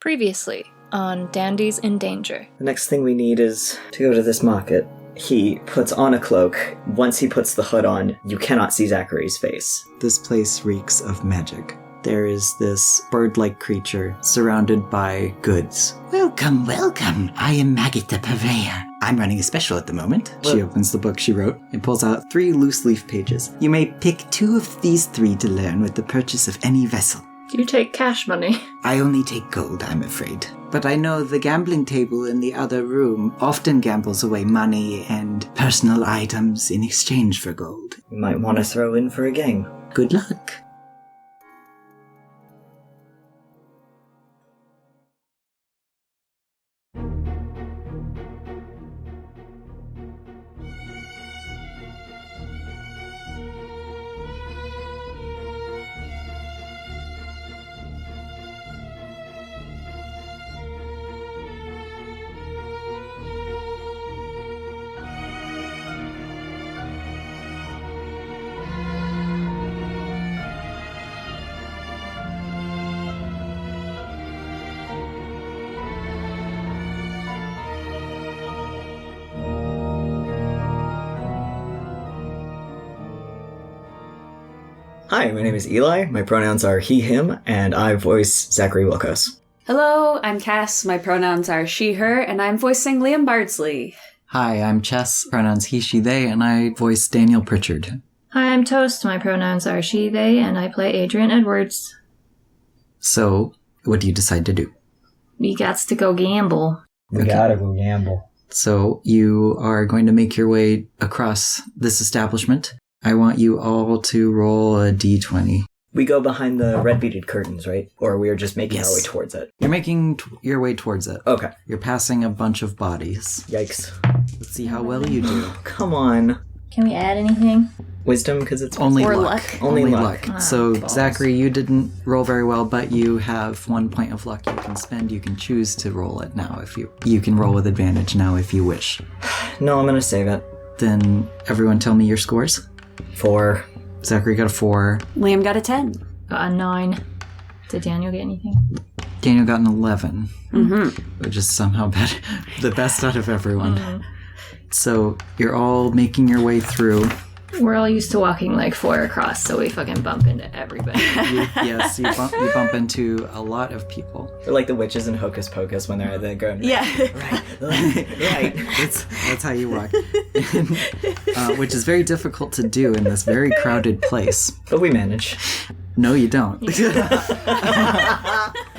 Previously on Dandies in Danger. The next thing we need is to go to this market. He puts on a cloak. Once he puts the hood on, you cannot see Zachary's face. This place reeks of magic. There is this bird-like creature surrounded by goods. Welcome, welcome. I am Maggot the Purveyor. I'm running a special at the moment. She opens the book she wrote and pulls out 3 loose leaf pages. You may pick 2 of these 3 to learn with the purchase of any vessel. Do you take cash money? I only take gold, I'm afraid. But I know the gambling table in the other room often gambles away money and Personal items in exchange for gold. You might want to throw in for a game. Good luck. Hi, my name is Eli. My pronouns are he, him, and I voice Zachary Wilkos. Hello, I'm Cass. My pronouns are she, her, and I'm voicing Liam Bardsley. Hi, I'm Chess, pronouns he, she, they, and I voice Daniel Pritchard. Hi, I'm Toast. My pronouns are she, they, and I play Adrian Edwards. So, what do you decide to do? We gots to go gamble. We gotta go gamble. So, you are going to make your way across this establishment. I want you all to roll a d20. We go behind the red beaded curtains, right? Or we are just making our way towards it? You're making your way towards it. Okay. You're passing a bunch of bodies. Yikes. Let's see how well you do. Come on. Can we add anything? Wisdom, because it's Only Or luck. luck. Only luck. Ah, So, balls. Zachary, you didn't roll very well, but you have 1 point of luck you can spend. You can choose to roll it now if you can roll with advantage now if you wish. No, I'm gonna save it. Then everyone tell me your scores. 4. Zachary got a 4. Liam got a 10. Got a 9. Did Daniel get anything? Daniel got an 11, Mm-hmm. which is somehow better, the best out of everyone. So you're all making your way through. We're all used to walking like 4 across, so we fucking bump into everybody. Yes, you bump into a lot of people. They're like the witches in Hocus Pocus when they're going, Yeah. right. That's how you walk. Which is very difficult to do in this very crowded place. But we manage. No, you don't.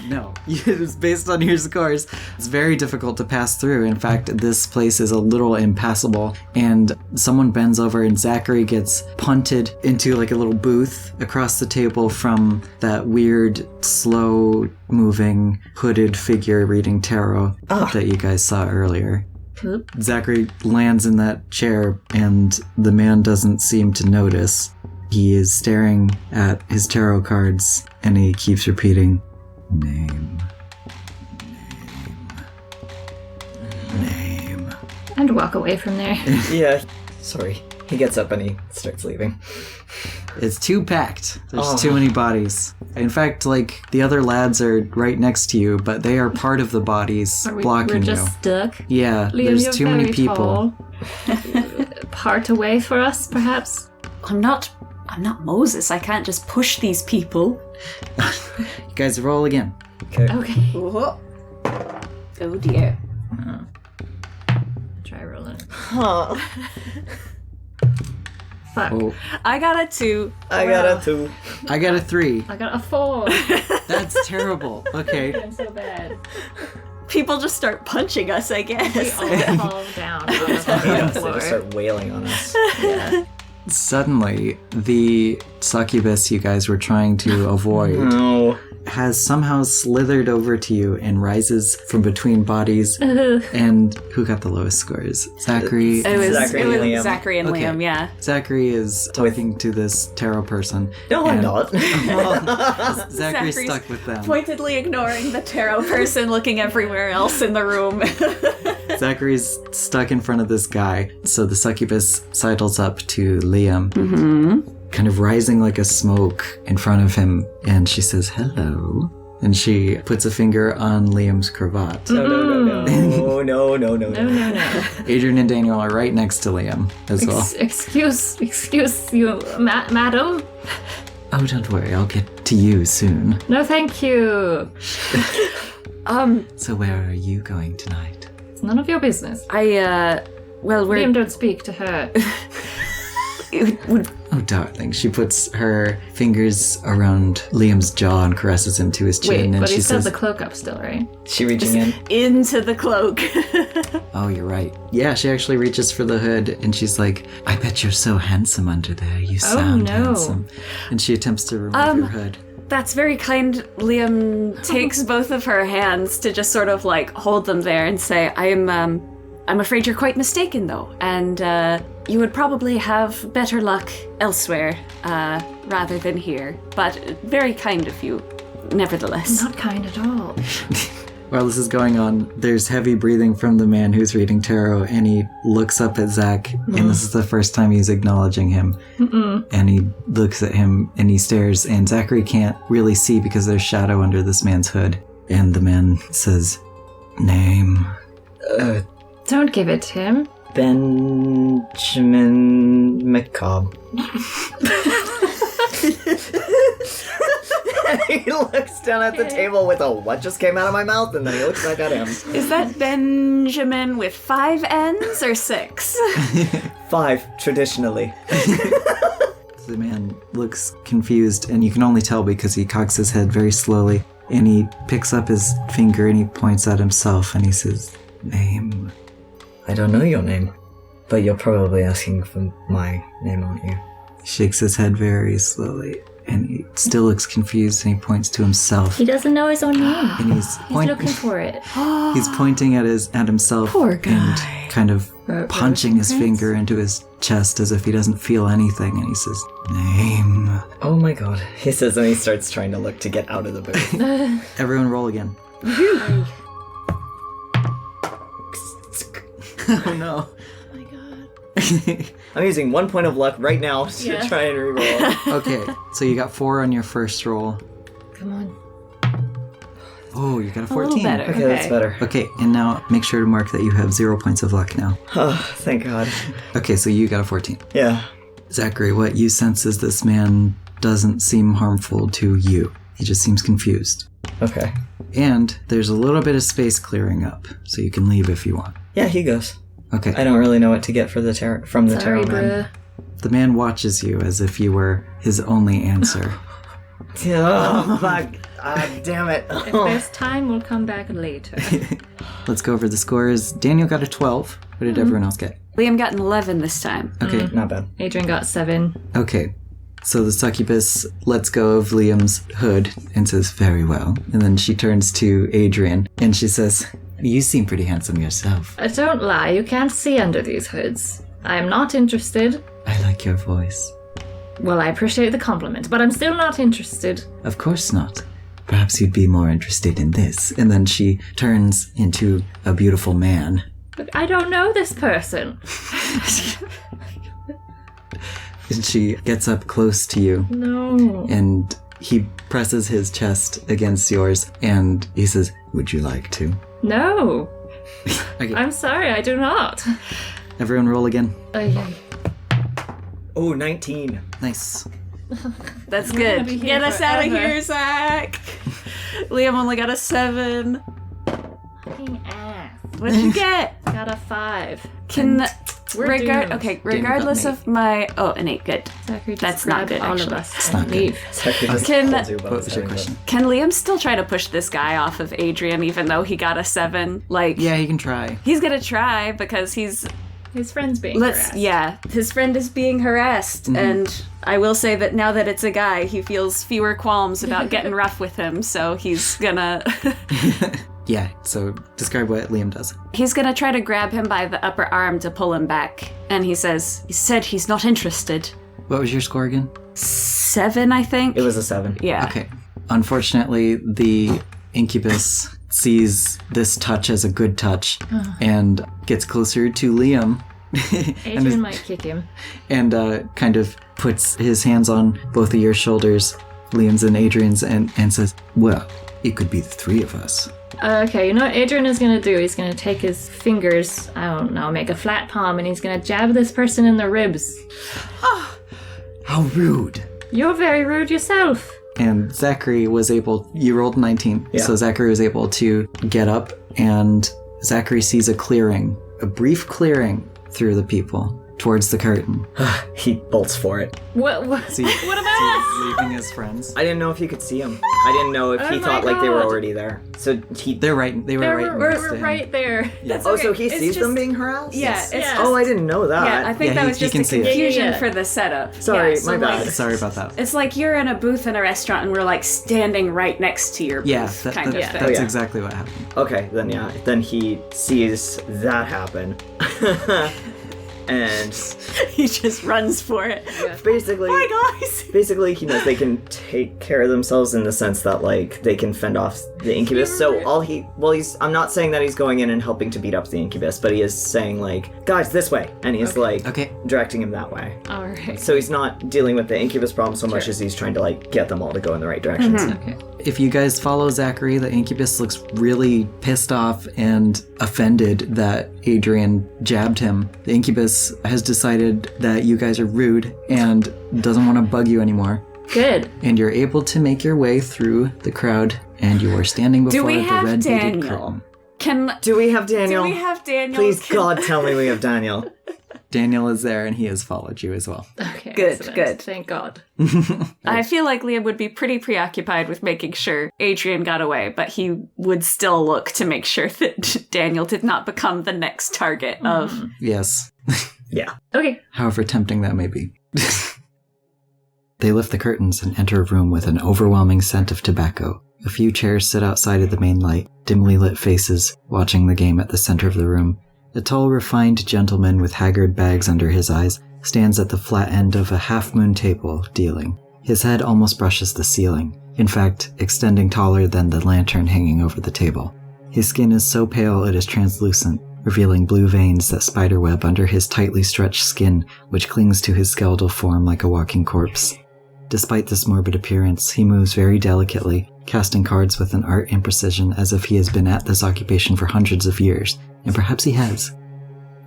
No. It's based on your scores. It's very difficult to pass through. In fact, this place is a little impassable. And someone bends over and Zachary gets punted into like a little booth across the table from that weird, slow-moving, hooded figure reading tarot that you guys saw earlier. Oop. Zachary lands in that chair and the man doesn't seem to notice. He is staring at his tarot cards and he keeps repeating, name. And walk away from there. Yeah. Sorry. He gets up and he starts leaving. It's too packed. There's too many bodies. In fact, like, the other lads are right next to you, but they are part of the bodies blocking We're just you. stuck. Yeah, Liam, there's you're too many very people. tall. Part away for us, perhaps? I'm not Moses. I can't just push these people. You guys roll again. Okay. Oh dear. Try rolling. Huh. Fuck. Oh, I got a 2. I got a 2. I got a 3. I got a 4. That's terrible. Okay. I'm so bad. People just start punching us, I We guess. all fall down on the Hate fucking us. They floor. just start wailing on us. Yeah. Suddenly, the succubus you guys were trying to avoid No. has somehow slithered over to you and rises from between bodies. And who got the lowest scores? Zachary. It was Zachary and Liam. Zachary and Okay. Liam, yeah. Zachary is talking to this tarot person. No, I'm and- not. Zachary's Zachary's stuck with them. Pointedly ignoring the tarot person, looking everywhere else in the room. Zachary's stuck in front of this guy. So the succubus sidles up to Liam, kind of rising like a smoke in front of him, and she says, hello. And she puts a finger on Liam's cravat. No. No. Adrian and Daniel are right next to Liam as well. Excuse you, madam? Oh, don't worry, I'll get to you soon. No, thank you. So where are you going tonight? It's none of your business. Well, we're... Liam, don't speak to her. Oh, darling. She puts her fingers around Liam's jaw and caresses him to his chin. Wait, and but she he's got says, the cloak up still, right? She reaching in? into the cloak. oh, you're right. Yeah, she actually reaches for the hood and she's like, I bet you're so handsome under there. You sound handsome. And she attempts to remove your hood. That's very kind. Liam takes both of her hands to just sort of like hold them there and say, I'm afraid you're quite mistaken though, and you would probably have better luck elsewhere rather than here. But very kind of you, nevertheless. Not kind at all. While this is going on, there's heavy breathing from the man who's reading tarot, and he looks up at Zach, and this is the first time he's acknowledging him. And he looks at him, and he stares, and Zachary can't really see because there's shadow under this man's hood. And the man says, name. Don't give it to him. Benjamin McCobb. He looks down at the table with a what just came out of my mouth, and then he looks back at him. Is that Benjamin with 5 N's or 6? 5, traditionally. The man looks confused, and you can only tell because he cocks his head very slowly, and he picks up his finger and he points at himself, and he says, name. I don't know your name, but you're probably asking for my name, aren't you? He shakes his head very slowly, and he still looks confused, and he points to himself. He doesn't know his own name. And he's looking for it. He's pointing at himself. Poor guy. And kind of punching his finger into his chest as if he doesn't feel anything, and he says, name. Oh my god. He says, and he starts trying to look to get out of the booth. Everyone roll again. Oh no. Oh my god. I'm using 1 point of luck right now to try and reroll. Okay, so you got 4 on your first roll. Come on. Oh, you got a A little 14. better. Okay, that's better. Okay, and now make sure to mark that you have 0 points of luck now. Oh, thank god. Okay, so you got a 14. Yeah. Zachary, what you sense is this man doesn't seem harmful to you. He just seems confused. Okay. And there's a little bit of space clearing up, so you can leave if you want. Yeah, he goes. Okay. I don't really know what to get for the from the Sorry, tarot man. The man watches you as if you were his only answer. Oh, fuck. Damn it. If there's time, we'll come back later. Let's go over the scores. Daniel got a 12. What did everyone else get? Liam got an 11 this time. Okay. Not bad. Adrian got 7. Okay. So the succubus lets go of Liam's hood and says, very well. And then she turns to Adrian and she says, you seem pretty handsome yourself. Don't lie, you can't see under these hoods. I'm not interested. I like your voice. Well, I appreciate the compliment, but I'm still not interested. Of course not. Perhaps you'd be more interested in this. And then she turns into a beautiful man. But I don't know this person. And she gets up close to you. No. And he presses his chest against yours and he says, would you like to? No. Okay. I'm sorry, I do not. Everyone roll again. Oh, 19. Nice. That's We're gonna good. be here Get us out of forever. here, Zach. Liam only got a 7. Fucking ass. What'd you get? Got a 5. Can We're doomed. okay, got regardless an of my an 8, good. Zachary, just That's not grab good, all actually. of us It's and not good. leave. Zachary just Can- told you about What was your setting question? Can Liam still try to push this guy off of Adrian even though he got a 7? Like, Yeah, he can try. he's gonna try because he's His friend's being harassed. his friend is being harassed, and I will say that now that it's a guy, he feels fewer qualms about getting rough with him, so he's gonna Yeah, so describe what Liam does. he's gonna try to grab him by the upper arm to pull him back, and he said he's not interested. What was your score again? 7, I think. It was a 7. Yeah. Okay. Unfortunately, the incubus sees this touch as a good touch and gets closer to Liam Adrian might kick him. and kind of puts his hands on both of your shoulders, Liam's and Adrian's, and says, well, It could be the three of us. Okay, you know what Adrian is going to do? He's going to take his fingers, I don't know, make a flat palm, and he's going to jab this person in the ribs. How rude. You're very rude yourself. And Zachary was able, you rolled 19, Yeah. so Zachary was able to get up, and Zachary sees a clearing, a brief clearing through the people towards the curtain. He bolts for it. What What about us? leaving his friends. I didn't know if he could see him. I didn't know if he Oh my thought like they were God. already there. So he... They were right next to We're him. right there. That's Oh, okay. so he It's sees them just- being harassed? Yeah, it's Yeah. just, Oh, I didn't know that. yeah, I think Yeah, that he- was he just can a see it. confusion Yeah. for the setup. Sorry, Yeah, so my bad. like, Sorry about that. it's like you're in a booth in a restaurant and we're like standing right next to your booth, Yeah, kind of thing. that's yeah. exactly what happened. Okay, then yeah. Then he sees that happen. And He just runs for it. basically... Hi guys! Basically, he knows they can take care of themselves in the sense that, like, they can fend off the incubus. So I'm not saying that he's going in and helping to beat up the incubus, but he is saying, like, guys, this way. And he's, Okay. directing him that way. All right. So he's not dealing with the incubus problem so much as he's trying to, like, get them all to go in the right directions. Okay. If you guys follow Zachary, the incubus looks really pissed off and offended that Adrian jabbed him. The incubus has decided that you guys are rude and doesn't want to bug you anymore. Good. And you're able to make your way through the crowd, and you are standing before we the have red beaded Daniel? curtain. Do we have Daniel? Do we have Daniel? Please, God, tell me we have Daniel. Daniel is there, and he has followed you as well. Okay. Good, excellent. good. Thank God. I feel like Liam would be pretty preoccupied with making sure Adrian got away, but he would still look to make sure that Daniel did not become the next target of... Yes, Yeah. Okay. however tempting that may be. They lift the curtains and enter a room with an overwhelming scent of tobacco. A few chairs sit outside of the main light, dimly lit faces, watching the game at the center of the room. A tall, refined gentleman with haggard bags under his eyes stands at the flat end of a half-moon table, dealing. His head almost brushes the ceiling, in fact, extending taller than the lantern hanging over the table. His skin is so pale it is translucent, revealing blue veins that spiderweb under his tightly stretched skin, which clings to his skeletal form like a walking corpse. Despite this morbid appearance, he moves very delicately, casting cards with an art imprecision as if he has been at this occupation for hundreds of years, and perhaps he has.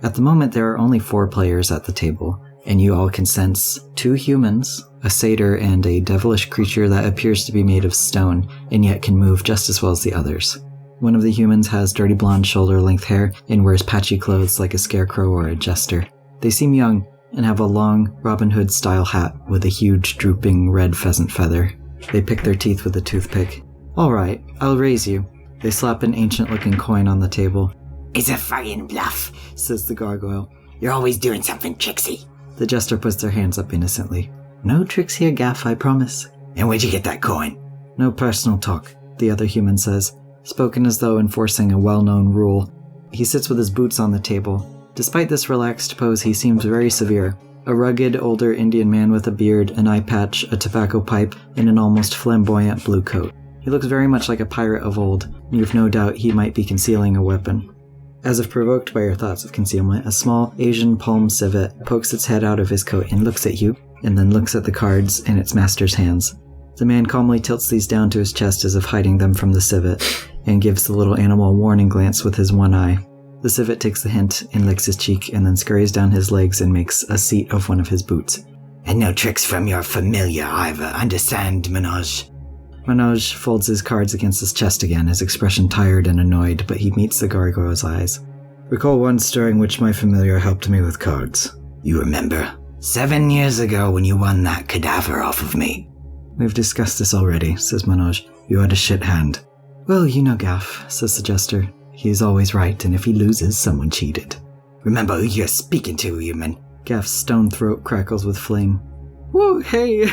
At the moment, there are only 4 players at the table, and you all can sense 2 humans, a satyr and a devilish creature that appears to be made of stone, and yet can move just as well as the others. One of the humans has dirty blonde shoulder-length hair and wears patchy clothes like a scarecrow or a jester. They seem young, and have a long Robin Hood-style hat with a huge drooping red pheasant feather. They pick their teeth with a toothpick. "All right, I'll raise you." They slap an ancient-looking coin on the table. It's a fucking bluff. Says the gargoyle. You're always doing something tricksy. The jester puts their hands up innocently. "No tricks here, Gaff, I promise." And where'd you get that coin? "No personal talk," the other human says, spoken as though enforcing a well-known rule. He sits with his boots on the table. Despite this relaxed pose, he seems very severe. A rugged, older Indian man with a beard, an eye patch, a tobacco pipe, and an almost flamboyant blue coat. He looks very much like a pirate of old, and you've no doubt he might be concealing a weapon. As if provoked by your thoughts of concealment, a small Asian palm civet pokes its head out of his coat and looks at you, and then looks at the cards in its master's hands. The man calmly tilts these down to his chest as if hiding them from the civet, and gives the little animal a warning glance with his one eye. The civet takes the hint and licks his cheek, and then scurries down his legs and makes a seat of one of his boots. And no tricks from your familiar either, understand, Manoj? Manoj folds his cards against his chest again, his expression tired and annoyed, but he meets the gargoyle's eyes. "Recall once during which my familiar helped me with cards." You remember? 7 years ago when you won that cadaver off of me. "We've discussed this already," says Manoj. "You had a shit hand." "Well, you know Gaff," says the jester. "He is always right, and if he loses, someone cheated." Remember who you're speaking to, human. Gaff's stone throat crackles with flame. "Whoa, hey!"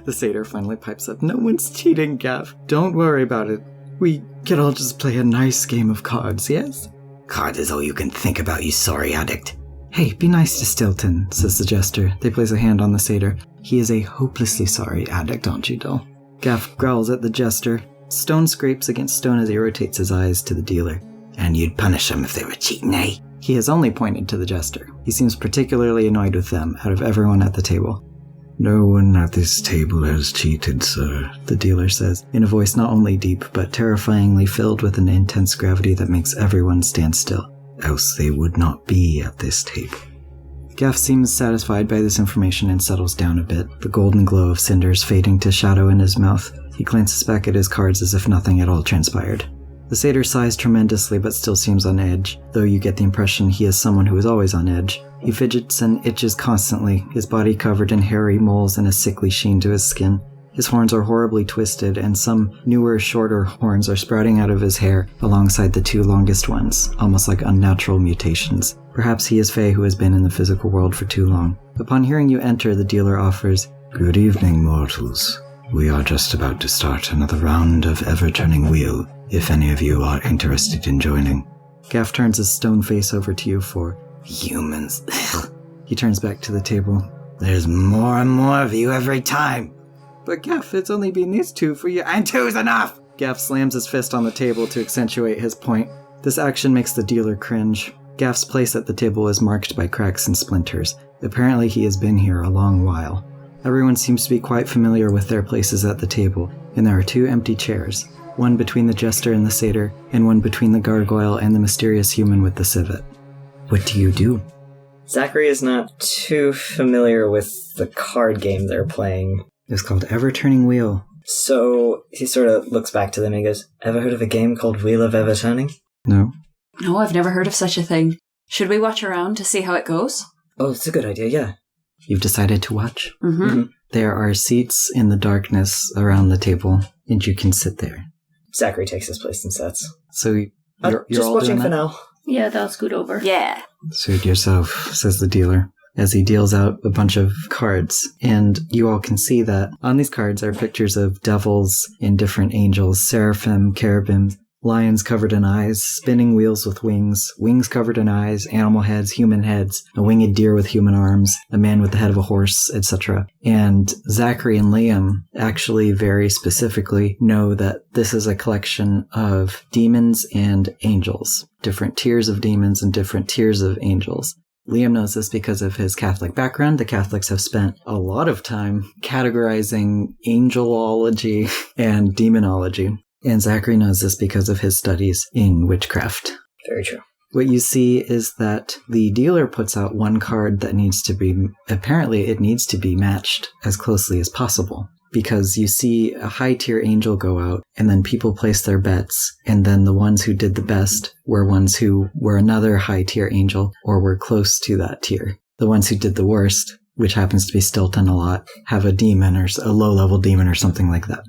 The satyr finally pipes up. "No one's cheating, Gaff. Don't worry about it. We can all just play a nice game of cards, yes?" Card is all you can think about, you sorry addict. "Hey, be nice to Stilton," says the jester. They place a hand on the satyr. "He is a hopelessly sorry addict, aren't you, doll?" Gaff growls at the jester. Stone scrapes against stone as he rotates his eyes to the dealer. And you'd punish them if they were cheating, eh? He has only pointed to the jester. He seems particularly annoyed with them out of everyone at the table. No one at this table has cheated, sir, the dealer says, in a voice not only deep, but terrifyingly filled with an intense gravity that makes everyone stand still. Else they would not be at this table. Gaff seems satisfied by this information and settles down a bit, the golden glow of cinders fading to shadow in his mouth. He glances back at his cards as if nothing at all transpired. The satyr sighs tremendously but still seems on edge, though you get the impression he is someone who is always on edge. He fidgets and itches constantly, his body covered in hairy moles and a sickly sheen to his skin. His horns are horribly twisted, and some newer, shorter horns are sprouting out of his hair alongside the 2 longest ones, almost like unnatural mutations. Perhaps he is Fae who has been in the physical world for too long. Upon hearing you enter, the dealer offers, "Good evening, mortals. We are just about to start another round of Ever-Turning Wheel, if any of you are interested in joining." Gaff turns his stone face over to you for, Humans. he turns back to the table. There's more and more of you every time. But Gaff, it's only been these 2 for you. And 2's enough! Gaff slams his fist on the table to accentuate his point. This action makes the dealer cringe. Gaff's place at the table is marked by cracks and splinters. Apparently he has been here a long while. Everyone seems to be quite familiar with their places at the table, and there are 2 empty chairs, one between the jester and the satyr, and one between the gargoyle and the mysterious human with the civet. What do you do? Zachary is not too familiar with the card game they're playing. It's called Ever-Turning Wheel. So he sort of looks back to them and goes, "Ever heard of a game called Wheel of Ever-Turning?" No. No, I've never heard of such a thing. Should we watch around to see how it goes? Oh, it's a good idea, yeah. You've decided to watch? Mm-hmm. There are seats in the darkness around the table, and you can sit there. Zachary takes his place and sits. So you're Just all watching doing for that? now. Yeah, they'll scoot over. Yeah. Suit yourself, says the dealer, as he deals out a bunch of cards. And you all can see that on these cards are pictures of devils and different angels, seraphim, cherubim, lions covered in eyes, spinning wheels with wings, wings covered in eyes, animal heads, human heads, a winged deer with human arms, a man with the head of a horse, etc. And Zachary and Liam actually very specifically know that this is a collection of demons and angels, different tiers of demons and different tiers of angels. Liam knows this because of his Catholic background. The Catholics have spent a lot of time categorizing angelology and demonology. And Zachary knows this because of his studies in witchcraft. Very true. What you see is that the dealer puts out one card that needs to be, apparently it needs to be matched as closely as possible. Because you see a high-tier angel go out, and then people place their bets, and then the ones who did the best were ones who were another high-tier angel, or were close to that tier. The ones who did the worst, which happens to be Stilton a lot, have a demon or a low-level demon or something like that.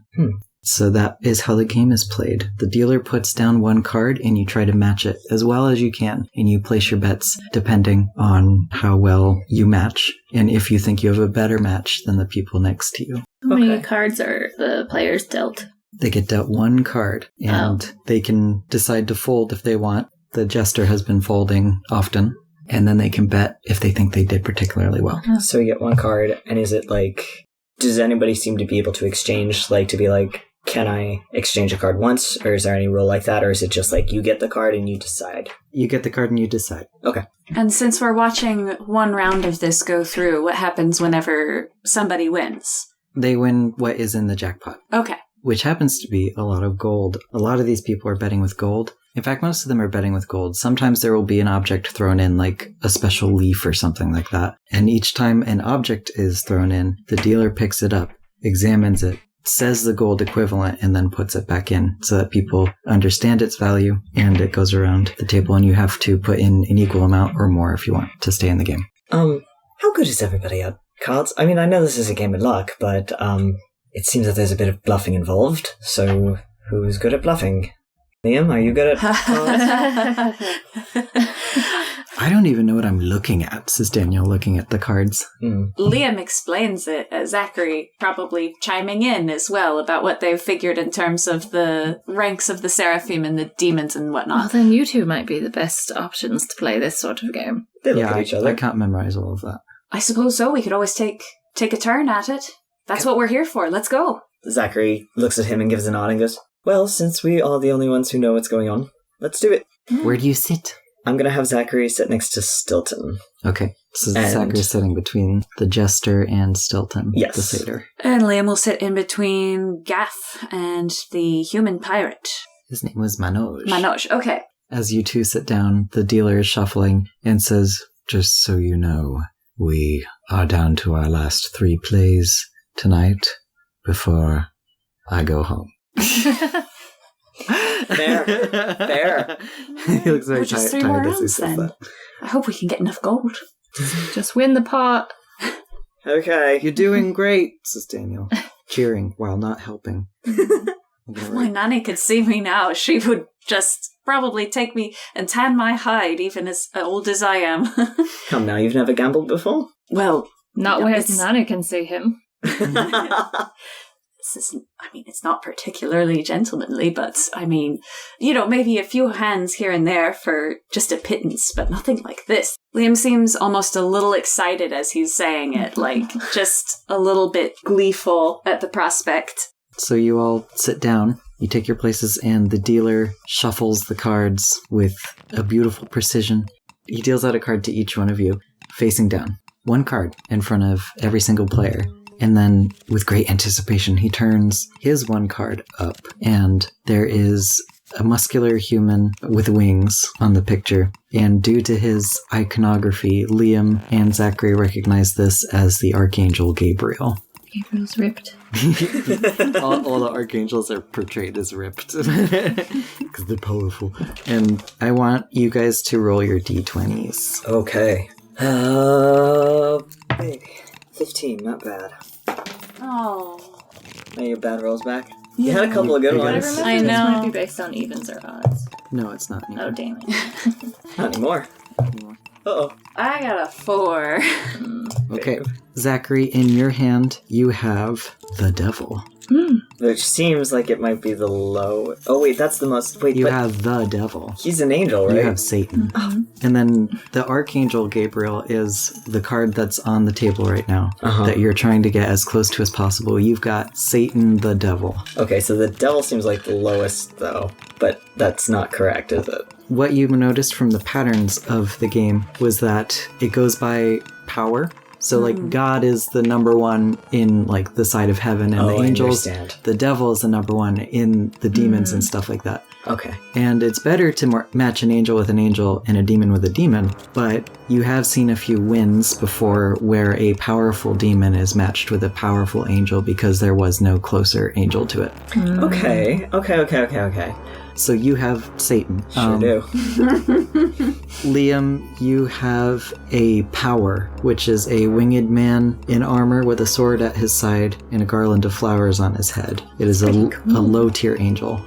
So that is how the game is played. The dealer puts down one card and you try to match it as well as you can. And you place your bets depending on how well you match. And if you think you have a better match than the people next to you. How many cards are the players dealt? They get dealt one card and they can decide to fold if they want. The jester has been folding often. And then they can bet if they think they did particularly well. So you get one card, and is it like, does anybody seem to be able to exchange, like to be like, can I exchange a card once, or is there any rule like that, or is it just like you get the card and you decide? You get the card and you decide. Okay. And since we're watching one round of this go through, what happens whenever somebody wins? They win what is in the jackpot. Okay. Which happens to be a lot of gold. A lot of these people are betting with gold. In fact, most of them are betting with gold. Sometimes there will be an object thrown in, like a special leaf or something like that. And each time an object is thrown in, the dealer picks it up, examines it, says the gold equivalent, and then puts it back in so that people understand its value, and it goes around the table, and you have to put in an equal amount or more if you want to stay in the game. How good is everybody at cards? I mean, I know this is a game of luck, but it seems that there's a bit of bluffing involved. So who's good at bluffing? Liam, are you good at cards? I don't even know what I'm looking at, says Daniel, looking at the cards. Liam explains it, Zachary probably chiming in as well about what they've figured in terms of the ranks of the seraphim and the demons and Well, whatnot. then you two might be the best options to play this sort of game. They look at each other. I can't memorize all of that. I suppose so. We could always take a turn at it. That's what we're here for. Let's go. Zachary looks at him and gives a nod and goes, well, since we are the only ones who know what's going on, let's do it. Where do you sit? I'm gonna have Zachary sit next to Stilton. Okay. So And- Zachary's sitting between the jester and Stilton, Yes. the satyr. And Liam will sit in between Gaff and the human pirate. His name was Manoj. Manoj, okay. As you two sit down, the dealer is shuffling and says, "Just so you know, we are down to our last 3 plays tonight before I go home." Fair. He looks very We're just 3 tired more as he rounds says then. that. I hope we can get enough gold. Just win the pot. Okay. "You're doing great," says Daniel, cheering while not helping. If my nanny could see me now, she would just probably take me and tan my hide, even as old as I am. Come now, you've never gambled before? Well, Not no, where it's- Nana can see him. this isn't, I mean, it's not particularly gentlemanly, but I mean, maybe a few hands here and there for just a pittance, but nothing like this. Liam seems almost a little excited as he's saying it, like just a little bit gleeful at the prospect. So you all sit down, you take your places, and the dealer shuffles the cards with a beautiful precision. He deals out a card to each one of you, facing down. 1 card in front of every single player. And then, with great anticipation, he turns his 1 card up, and there is a muscular human with wings on the picture. And due to his iconography, Liam and Zachary recognize this as the Archangel Gabriel. Gabriel's ripped. all the archangels are portrayed as ripped because they're powerful. And I want you guys to roll your d20s. Okay. Baby. 15, not bad. Oh. Are your bad rolls back? You had a couple of good You I ones. remember I this know. might be based on evens or odds. No, it's not anymore. Oh, damn it. Not anymore. Uh-oh. I got a 4. Okay, Zachary, in your hand, you have the devil. Which seems like it might be the low... Oh, wait, that's the most... Wait, You but have the devil. he's an angel, right? You have Satan. And then the Archangel Gabriel is the card that's on the table right now that you're trying to get as close to as possible. You've got Satan the devil. Okay, so the devil seems like the lowest, though. But that's not correct, is it? What you noticed from the patterns of the game was that it goes by power. So, like, God is the number 1 in, like, the side of heaven, and the I angels, understand. the devil is the number 1 in the demons and stuff like that. Okay. And it's better to match an angel with an angel and a demon with a demon, but you have seen a few wins before where a powerful demon is matched with a powerful angel because there was no closer angel to it. Okay. So you have Satan. Sure do. Liam, you have a power, which is a winged man in armor with a sword at his side and a garland of flowers on his head. It is a low-tier angel.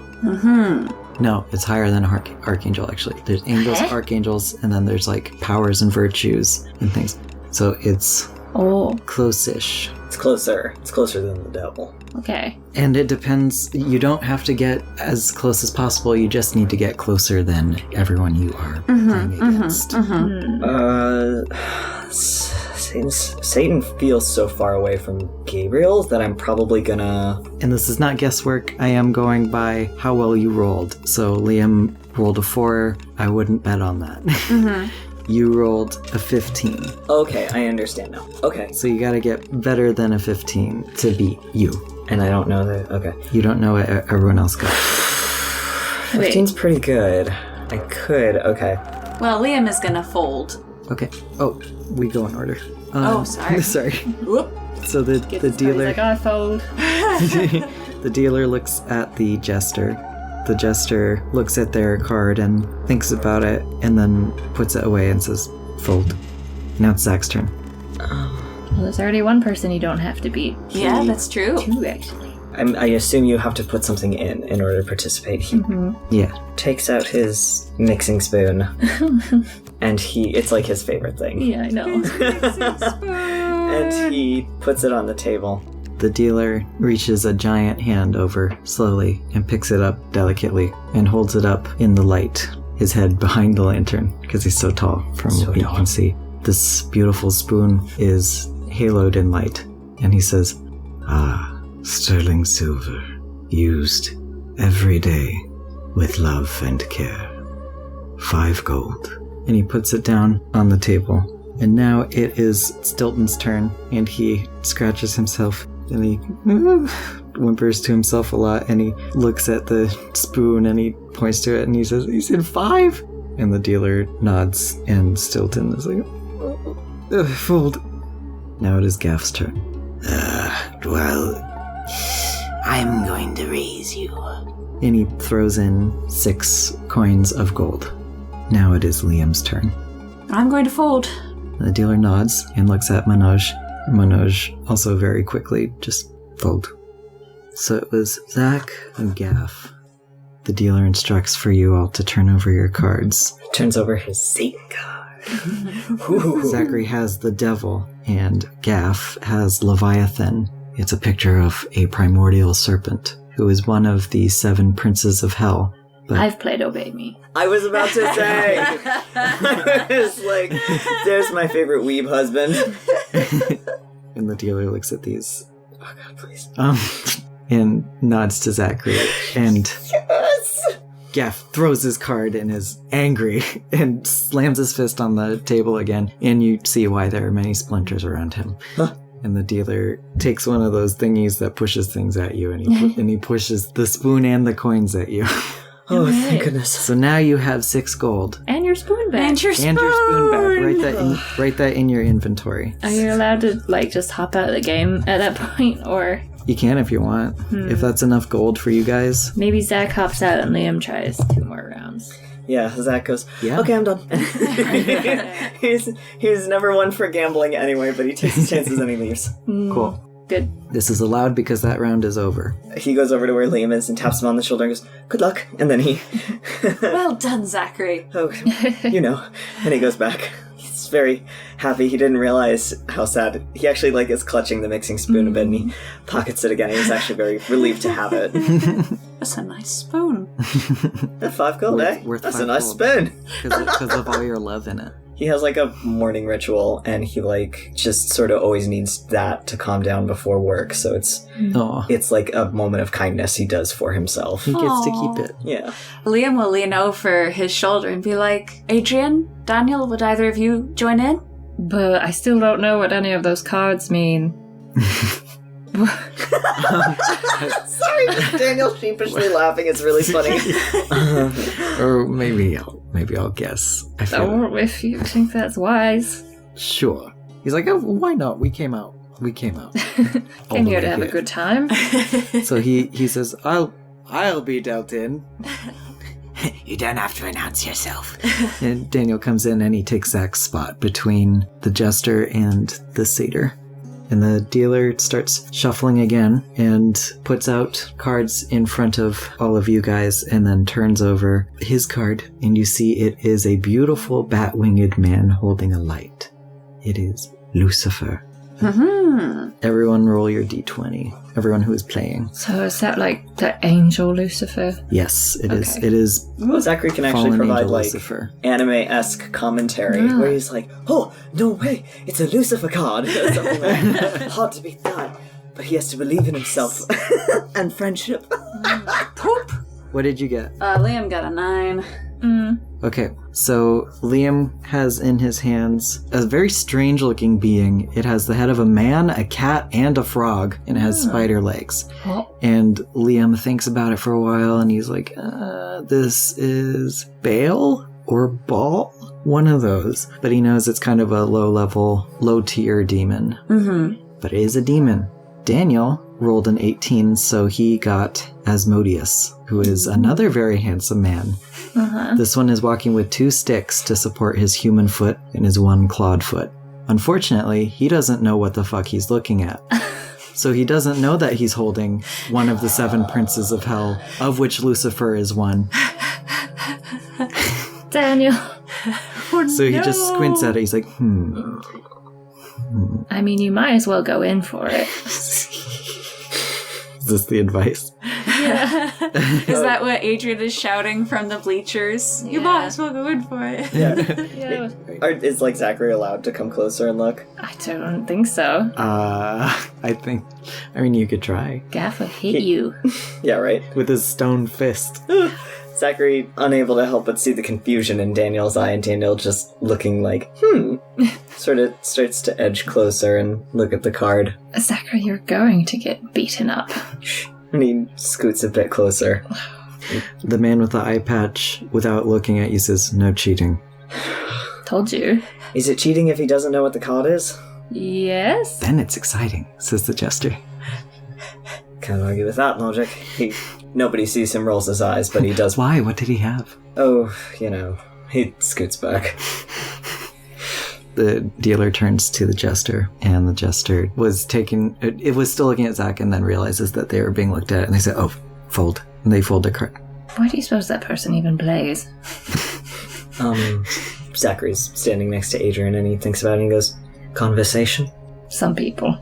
No, it's higher than an archangel, actually. There's angels, archangels, and then there's, like, powers and virtues and things. So it's close-ish. It's closer. It's closer than the devil. Okay. And it depends. You don't have to get as close as possible. You just need to get closer than everyone you are playing against. Satan feels so far away from Gabriel that I'm probably gonna... And this is not guesswork. I am going by how well you rolled. So Liam rolled a 4. I wouldn't bet on that. You rolled a 15. Okay, I understand now. Okay. So you gotta get better than a 15 to beat you. And I don't know that... Okay. You don't know what everyone else got. 15's pretty good. I could... Okay. Well, Liam is gonna fold. Okay. Oh, we go in order. Sorry. Sorry. Whoop. So the dealer... He's like, I fold. The dealer looks at the jester. The jester looks at their card and thinks about it and then puts it away and says, fold. Now it's Zach's turn. Well, there's already 1 person you don't have to beat. Yeah, that's true. 2, actually. I assume you have to put something in order to participate. He Yeah. takes out his mixing spoon. And it's like his favorite thing. Yeah, I know. And he puts it on the table. The dealer reaches a giant hand over slowly and picks it up delicately and holds it up in the light, his head behind the lantern because he's so tall from what you can see. This beautiful spoon is haloed in light, and he says, sterling silver, used every day with love and care. 5 gold. and he puts it down on the table. And now it is Stilton's turn, and he scratches himself, and he whimpers to himself a lot, and he looks at the spoon, and he points to it, and he says, "He's in 5?" And the dealer nods, and Stilton is like, "Fold." Now it is Gaff's turn. Well, I'm going to raise you. And he throws in 6 coins of gold. Now it is Liam's turn. I'm going to fold. The dealer nods and looks at Manoj. Manoj also very quickly just fold. So it was Zach and Gaff. The dealer instructs for you all to turn over your cards. Turns over his Satan card. Zachary has the devil, and Gaff has Leviathan. It's a picture of a primordial serpent, who is one of the 7 princes of hell. But I've played Obey Me. I was about to say. I was like, there's my favorite weeb husband. and the dealer looks at these, Oh God, please. and nods to Zachary, and Yes! Gaff throws his card and is angry and slams his fist on the table again, and you see why there are many splinters around him. Huh. And the dealer takes one of those thingies that pushes things at you, and he pushes the spoon and the coins at you. Oh, Right. thank goodness. So now you have 6 gold. And your spoon back. And your spoon. And your spoon back. Write that in your inventory. Are you allowed to, just hop out of the game at that point? Or You can if you want. If that's enough gold for you guys. maybe Zach hops out and Liam tries 2 more rounds. Yeah, Zach goes, Yeah. okay, I'm done. he's never one for gambling anyway, but he takes his chances and he leaves. Cool. Good. This is allowed because that round is over. He goes over to where Liam is and taps him on the shoulder and goes, good luck. And then he, Well done, Zachary. oh, you know, and he goes back. He's very happy. He didn't realize how sad. He actually is clutching the mixing spoon a bit, and he pockets it again. He was actually very relieved to have it. That's a nice spoon. That 5 gold, Worth That's 5 a nice gold. spoon. Because of all your love in it. He has a morning ritual, and he just sort of always needs that to calm down before work. So it's Oh, a moment of kindness he does for himself. he gets Aw. to keep it. Yeah. Liam will lean over his shoulder and be like, Adrian, Daniel, would either of you join in? But I still don't know what any of those cards mean. Sorry, Daniel sheepishly laughing. It's really funny. Or maybe I'll guess. I feel Oh, if you think that's wise. sure. He's like, oh, why not? We came out. All Came the here way to have a good time. So he says, I'll be dealt in. You don't have to announce yourself. And Daniel comes in and he takes Zach's spot between the jester and the satyr. And the dealer starts shuffling again and puts out cards in front of all of you guys and then turns over his card, and you see it is a beautiful bat-winged man holding a light. It is Lucifer. Everyone roll your d20. Everyone who is playing. So is that the angel Lucifer? Yes, it is. Okay. It is Well, Zachary can actually fallen provide angel Lucifer. anime-esque commentary Yeah. where he's like, oh, no way, it's a Lucifer card. Something hard to beat that. But he has to believe in himself and friendship. Poop. What did you get? Liam got a 9. Okay, so Liam has in his hands a very strange looking being. It has the head of a man, a cat, and a frog, and it has spider legs. Oh. And Liam thinks about it for a while, and he's like, this is Baal or Baal? One of those. But he knows it's kind of a low-level, low-tier demon. But it is a demon. Daniel rolled an 18, so he got Asmodeus, who is another very handsome man. This one is walking with 2 sticks to support his human foot and his 1 clawed foot. Unfortunately, he doesn't know what the fuck he's looking at. So he doesn't know that he's holding one of the 7 princes of hell, of which Lucifer is one. Daniel. So he just squints at it. He's like, I mean, you might as well go in for it. Is this the advice? Is that what Adrian is shouting from the bleachers? You Yeah. might as well go in for it. Yeah. Is Zachary allowed to come closer and look? I don't think so. I mean, you could try. Gaff would hit you. Yeah, right. With his stone fist. Zachary, unable to help but see the confusion in Daniel's eye, and Daniel just looking like, sort of starts to edge closer and look at the card. Zachary, you're going to get beaten up. And he scoots a bit closer. The man with the eye patch, without looking at you, says, "No cheating." Told you. Is it cheating if he doesn't know what the card is? Yes? Then it's exciting, says the jester. Can't argue with that logic. Nobody sees him, rolls his eyes, but he does. Why? What did he have? Oh, he scoots back. The dealer turns to the jester, and the jester was it was still looking at Zach, and then realizes that they were being looked at, and they say, "Oh, fold." And they fold the card. Why do you suppose that person even plays? Zachary's standing next to Adrian, and he thinks about it, and he goes, "Conversation?" Some people.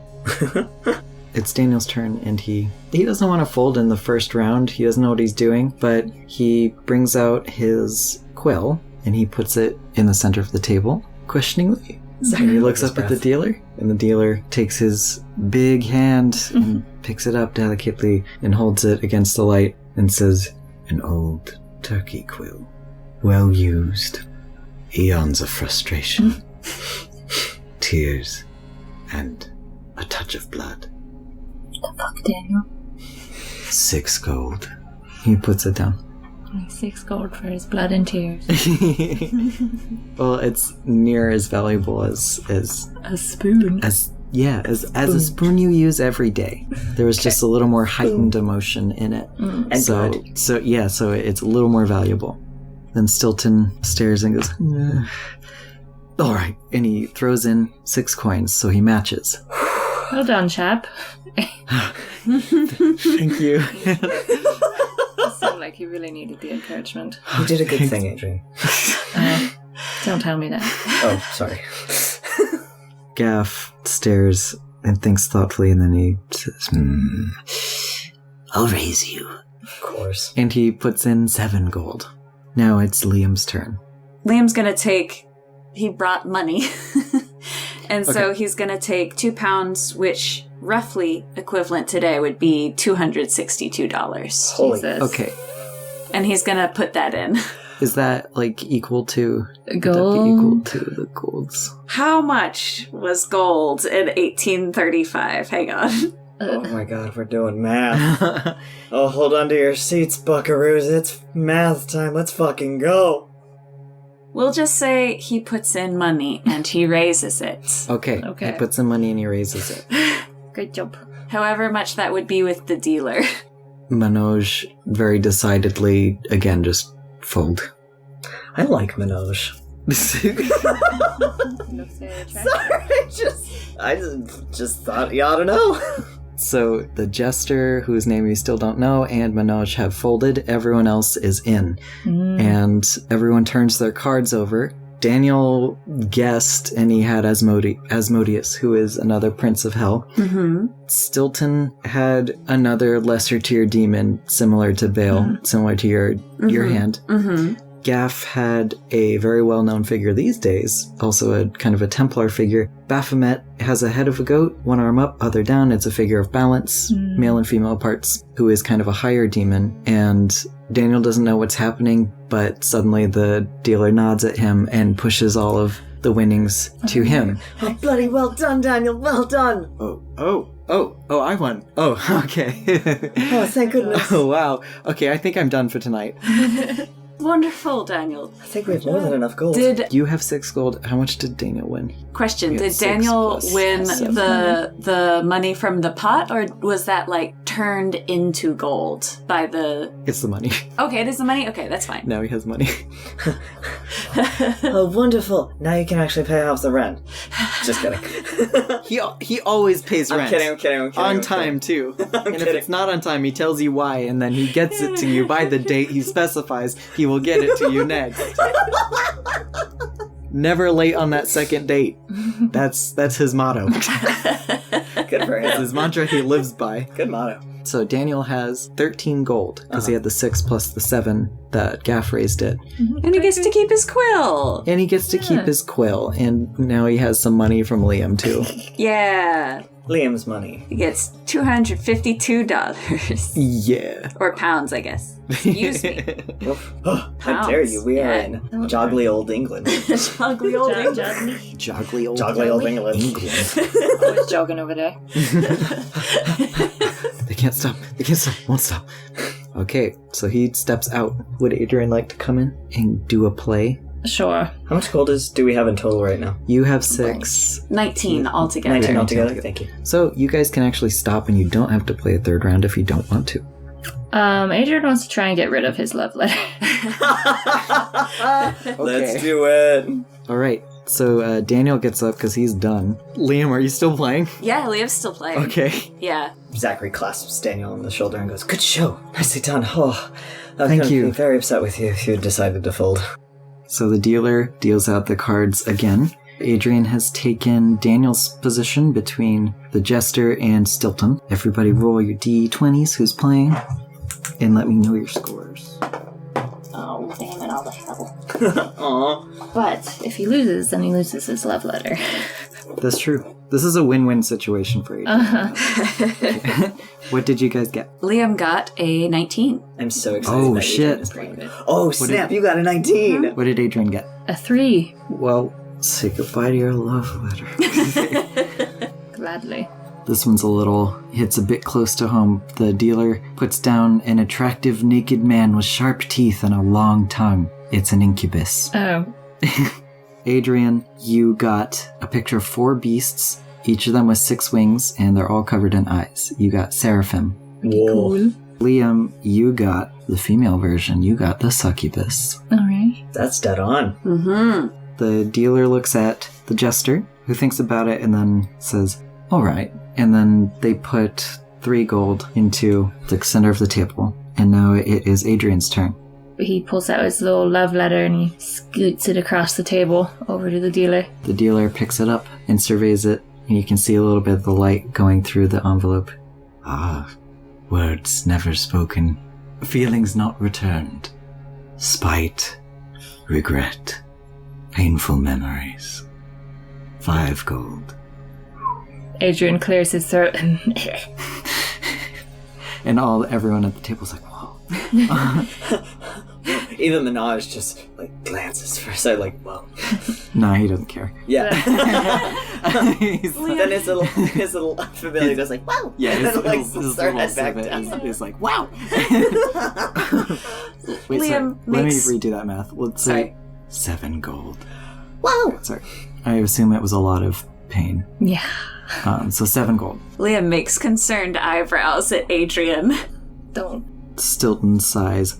It's Daniel's turn, and he doesn't want to fold in the first round. He doesn't know what he's doing, but he brings out his quill, and he puts it in the center of the table, questioningly. And he looks up at the dealer, and the dealer takes his big hand and picks it up delicately and holds it against the light and says, "An old turkey quill. Well used. Eons of frustration. Tears. And a touch of blood. The fuck, Daniel? 6 gold." He puts it down. 6 gold for his blood and tears. Well, it's near as valuable as A spoon. as a spoon you use every day. There was just a little more heightened emotion in it. And So it's a little more valuable. Then Stilton stares and goes, "All right," and he throws in 6 coins, so he matches. Well done, chap. Thank you. It sounded like you really needed the encouragement. You did a good thing, Adrian. Don't tell me that. Oh, sorry. Gaff stares and thinks thoughtfully, and then he says, I'll raise you. Of course. and he puts in 7 gold. Now it's Liam's turn. Liam's gonna take... He brought money. And so he's gonna take 2 pounds, which roughly equivalent today would be $262. Holy. Jesus. Okay. And he's gonna put that in. Is that equal to would that Gold? be equal to the golds? How much was gold in 1835? Hang on. Oh my god, we're doing math. Oh, hold on to your seats, buckaroos. It's math time. Let's fucking go. We'll just say he puts in money and he raises it. Okay. Okay. He puts in money and he raises it. Good job. However much that would be with the dealer. Manoj very decidedly, again, just fold. I like Manoj. I just thought you ought to know. So the jester, whose name we still don't know, and Manoj have folded. Everyone else is in. And everyone turns their cards over. Daniel guessed, and he had Asmodeus, who is another prince of hell. Mm-hmm. Stilton had another lesser tier demon, similar to Bale, similar to your hand. Mm-hmm. Gaff had a very well-known figure these days, also a kind of a Templar figure. Baphomet has a head of a goat, one arm up, other down. It's a figure of balance, male and female parts, who is kind of a higher demon. And Daniel doesn't know what's happening, but suddenly the dealer nods at him and pushes all of the winnings to him. Oh, bloody well done, Daniel. Well done. Oh, I won. Oh, okay. Oh, thank goodness. Oh, wow. Okay, I think I'm done for tonight. Wonderful, Daniel. I think we have more than enough gold. You have 6 gold. How much did Daniel win? Question, We got did 6 Daniel plus win 7. the money from the pot, or was that turned into gold by the... It's the money. Okay, it is the money? Okay, that's fine. Now he has money. Oh, wonderful. Now you can actually pay off the rent. Just kidding. He always pays rent. I'm kidding. On time, too. And if kidding. it's not on time, he tells you why, and then he gets it to you by the date he specifies. He will get it to you next. Never late on that second date. That's his motto. Good for It's him. his mantra he lives by. Good motto. So Daniel has 13 gold, because he had the 6 plus the 7 that Gaff raised it. And he gets to keep his quill. And he gets to keep his quill, and now he has some money from Liam, too. Yeah. Liam's money. He gets $252. Yeah. Or pounds, I guess. Excuse me. How dare you? We are in joggly old England. Joggly old England. Joggly old England. Always jogging over there. They can't stop. Won't stop. Okay, so he steps out. Would Adrian like to come in and do a play? Sure. How much gold do we have in total right now? You have 6. 19 altogether. 19 altogether? Thank you. So you guys can actually stop and you don't have to play a third round if you don't want to. Adrian wants to try and get rid of his love letter. Let's do it. All right. So Daniel gets up because he's done. Liam, are you still playing? Yeah, Liam's still playing. Okay. Yeah. Zachary clasps Daniel on the shoulder and goes, "Good show. Nicely done. Oh, I was Thank going to you. be very upset with you if you had decided to fold." So the dealer deals out the cards again. Adrian has taken Daniel's position between the Jester and Stilton. Everybody roll your d20s, who's playing, and let me know your scores. Oh, damn it, all the trouble. Aww. But if he loses, then he loses his love letter. That's true. This is a win-win situation for Adrian. Uh-huh. What did you guys get? Liam got a 19. I'm so excited. Oh, that shit. Adrian is playing. Oh, snap, you got a 19. What did Adrian get? A 3. Well, say goodbye to your love letter. Gladly. This one's hits a bit close to home. The dealer puts down an attractive naked man with sharp teeth and a long tongue. It's an incubus. Oh. Adrian, you got a picture of 4 beasts, each of them with 6 wings, and they're all covered in eyes. You got Seraphim. Whoa. Liam, you got the female version. You got the succubus. Alright. That's dead on. Mm-hmm. The dealer looks at the jester, who thinks about it and then says, all right. And then they put 3 gold into the center of the table. And now it is Adrian's turn. He pulls out his little love letter and he scoots it across the table over to the dealer. The dealer picks it up and surveys it, and you can see a little bit of the light going through the envelope. Ah, words never spoken, feelings not returned, spite, regret, painful memories. 5 gold. Adrian clears his throat. And everyone at the table's like, whoa. Even Minaj just glances for a second, whoa. Nah, he doesn't care. Yeah. He's Then his little familiar goes wow. Yeah, and then his their little head back civet down. is like, wow. Wait, Liam let me makes- redo that math. Let's say 7 gold. Wow. Sorry. I assume it was a lot of pain. Yeah. So 7 gold. Liam makes concerned eyebrows at Adrian. Don't. Stilton sighs.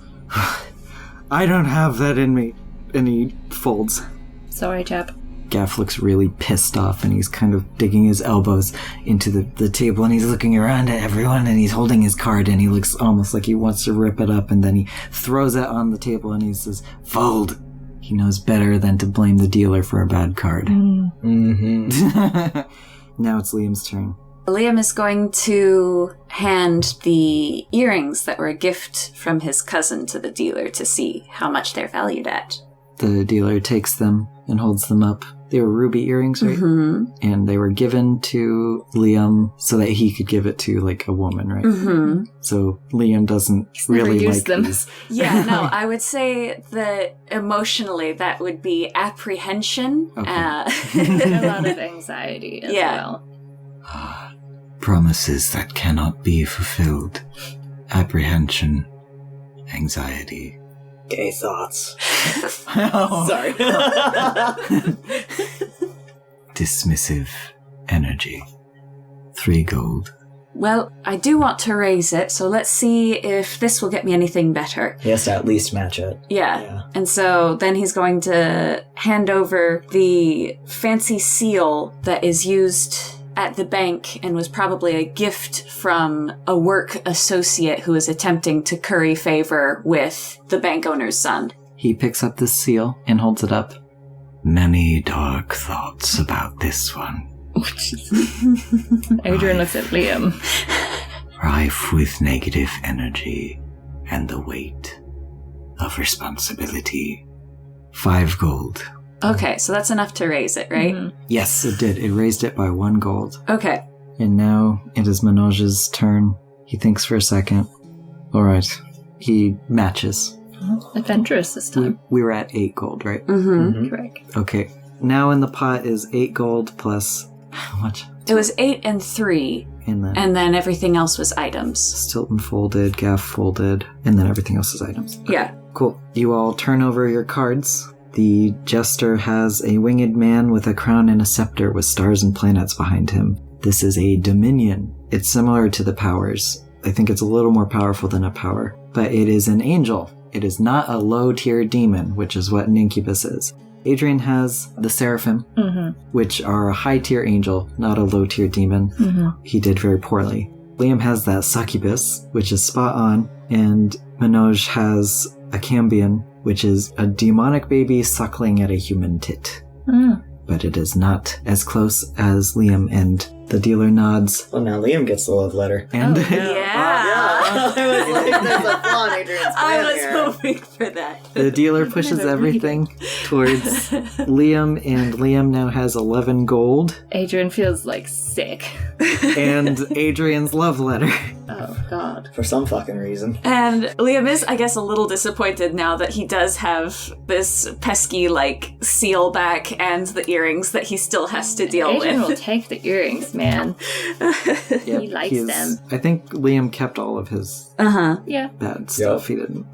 I don't have that in me. And he folds. Sorry, chap. Gaff looks really pissed off and he's kind of digging his elbows into the table and he's looking around at everyone and he's holding his card and he looks almost like he wants to rip it up and then he throws it on the table and he says, fold. He knows better than to blame the dealer for a bad card. Mm-hmm. Now it's Liam's turn. Liam is going to hand the earrings that were a gift from his cousin to the dealer to see how much they're valued at. The dealer takes them and holds them up. They were ruby earrings, right? Mm-hmm. And they were given to Liam so that he could give it to, a woman, right? Mm-hmm. So Liam doesn't really never like used them. these. Yeah, no, I would say that emotionally that would be apprehension. Okay. A lot of anxiety as Yeah. well. Promises that cannot be fulfilled. Apprehension. Anxiety. Gay thoughts. Oh. Sorry. Dismissive energy. 3 gold. Well, I do want to raise it, so let's see if this will get me anything better. He has to at least match it. Yeah. And so then he's going to hand over the fancy seal that is used at the bank and was probably a gift from a work associate who is attempting to curry favor with the bank owner's son. He picks up this seal and holds it up. Many dark thoughts about this one. Adrian looks at Liam. Rife with negative energy and the weight of responsibility. 5 gold. Okay, so that's enough to raise it, right? Mhm. Yes, it did. It raised it by 1 gold. Okay. And now it is Manoj's turn. He thinks for a second. All right. He matches. Adventurous this time. We were at 8 gold, right? Mm-hmm. Correct. Okay. Now in the pot is 8 gold plus how much? It was 8 and 3, and then everything else was items. Stilton folded, gaff folded, and then everything else is items. Okay. Yeah. Cool. You all turn over your cards. The jester has a winged man with a crown and a scepter with stars and planets behind him. This is a dominion. It's similar to the powers. I think it's a little more powerful than a power, but it is an angel. It is not a low-tier demon, which is what an incubus is. Adrian has the seraphim, which are a high-tier angel, not a low-tier demon. He did very poorly. Liam has that succubus, which is spot on, and Manoj has a cambion, which is a demonic baby suckling at a human tit. But it is not as close as Liam, and the dealer nods. Well, now Liam gets the love letter. And I was like, there's a flaw in Adrian's plan here. hoping for that. the dealer pushes everything towards Liam, and Liam now has 11 gold. Adrian feels like sick. And Adrian's love letter. Oh, God. For some fucking reason. And Liam is, I guess, a little disappointed now that he does have this pesky, seal back and the earrings that he still has to deal Adrian will with. take the earrings, man. He likes them. I think Liam kept all of his Yeah. bad stuff. He didn't.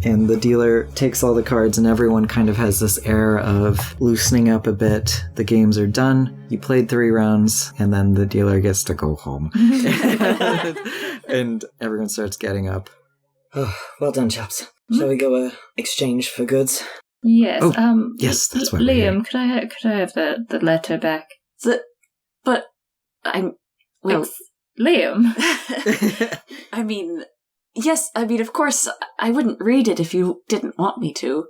And the dealer takes all the cards, and everyone kind of has this air of loosening up a bit. The games are done. You played 3 rounds, and then the dealer gets to go home. And everyone starts getting up. Oh, well done, chaps. Shall we go exchange for goods? Yes. Yes, that's what we're Liam, could I have the letter back? But I'm... Well, Liam. I mean... Yes, I mean, of course, I wouldn't read it if you didn't want me to.